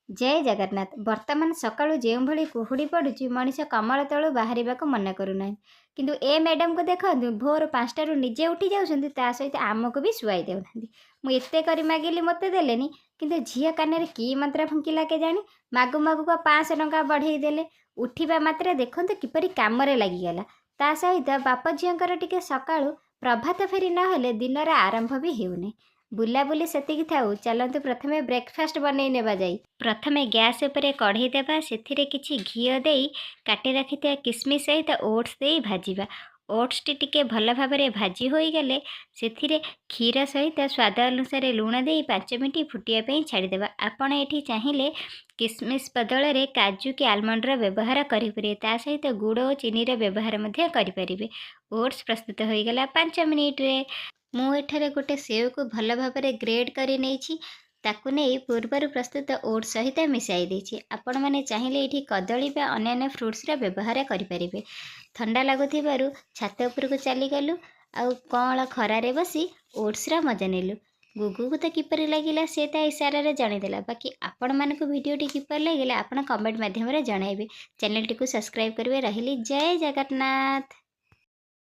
जय जगन्नाथ। वर्तमान सकाळू ଯେଉଁଭଳି କୁହୁଡ଼ି ପଡ଼ୁଛି ମଣିଷ କମଳ ତଳୁ ବାହାରିବାକୁ ମନେ କରୁନାହିଁ। କିନ୍ତୁ ଏ ମ୍ୟାଡ଼ାମକୁ ଦେଖନ୍ତୁ ଭୋର 5ଟାରୁ ନିଜେ ଉଠି ଯାଉଛନ୍ତି, ତା ସହିତ ଆମକୁ ବି ଶୁଆଇ ଦେଉନାହାନ୍ତି। ମୁଁ ଏତେ କରି ମାଗିଲି ମୋତେ ଦେଲେନି, କିନ୍ତୁ ଝିଅ କାନରେ କି ମନ୍ତ୍ର ଫୁଙ୍କିଲା କେଜାଣି ମାଗୁ ମାଗୁକା 500 ଟଙ୍କା ବଢ଼େଇ ଦେଲେ। ଉଠିବା ମାତ୍ରେ ଦେଖନ୍ତୁ କିପରି କାମରେ ଲାଗିଗଲା। ତା ସହିତ ବାପ ଝିଅଙ୍କର ଟିକେ ସକାଳୁ ପ୍ରଭାତ ଫେରି ନହେଲେ ଦିନର ଆରମ୍ଭ ବି ହେଉନି। ବୁଲାବୁଲି ସେତିକି ଥାଉ, ଚାଲନ୍ତୁ ପ୍ରଥମେ ବ୍ରେକଫାଷ୍ଟ ବନେଇ ନେବା ଯାଇ। ପ୍ରଥମେ ଗ୍ୟାସ୍ ଉପରେ କଢ଼େଇ ଦେବା, ସେଥିରେ କିଛି ଘିଅ ଦେଇ କାଟି ରଖିଥିବା କିସମିସ୍ ସହିତ ଓଟ୍ସ ଦେଇ ଭାଜିବା। ଓଟ୍ସଟି ଟିକେ ଭଲ ଭାବରେ ଭାଜି ହୋଇଗଲେ ସେଥିରେ କ୍ଷୀର ସହିତ ସ୍ୱାଦ ଅନୁସାରେ ଲୁଣ ଦେଇ 5 ମିନିଟ୍ ଫୁଟିବା ପାଇଁ ଛାଡ଼ିଦେବା। ଆପଣ ଏଠି ଚାହିଁଲେ କିସମିସ୍ ବଦଳରେ କାଜୁ କି ଆଲମଣ୍ଡର ବ୍ୟବହାର କରିପାରିବେ, ତା ସହିତ ଗୁଡ଼ ଓ ଚିନିର ବ୍ୟବହାର ମଧ୍ୟ କରିପାରିବେ। ଓଟ୍ସ ପ୍ରସ୍ତୁତ ହୋଇଗଲା 5 ମିନିଟ୍ରେ। ମୁଁ ଏଠାରେ ଗୋଟେ ସେଓକୁ ଭଲ ଭାବରେ ଗ୍ରେଡ୍ କରି ନେଇଛି, ତାକୁ ନେଇ ପୂର୍ବରୁ ପ୍ରସ୍ତୁତ ଓଟ୍ସ ସହିତ ମିଶାଇ ଦେଇଛି। ଆପଣମାନେ ଚାହିଁଲେ ଏଠି କଦଳୀ ବା ଅନ୍ୟାନ୍ୟ ଫ୍ରୁଟ୍ସର ବ୍ୟବହାର କରିପାରିବେ। ଥଣ୍ଡା ଲାଗୁଥିବାରୁ ଛାତ ଉପରକୁ ଚାଲିଗଲୁ, ଆଉ କଅଁଳ ଖରାରେ ବସି ଓଟ୍ସର ମଜା ନେଲୁ। ଗୁଗୁକୁ ତ କିପରି ଲାଗିଲା ସେ ତା ଇସାରାରେ ଜଣେଇଦେଲା। ବାକି ଆପଣମାନଙ୍କୁ ଭିଡ଼ିଓଟି କିପରି ଲାଗିଲା ଆପଣ କମେଣ୍ଟ ମାଧ୍ୟମରେ ଜଣାଇବେ। ଚ୍ୟାନେଲଟିକୁ ସବସ୍କ୍ରାଇବ୍ କରିବେ। ରହିଲି, ଜୟ ଜଗନ୍ନାଥ।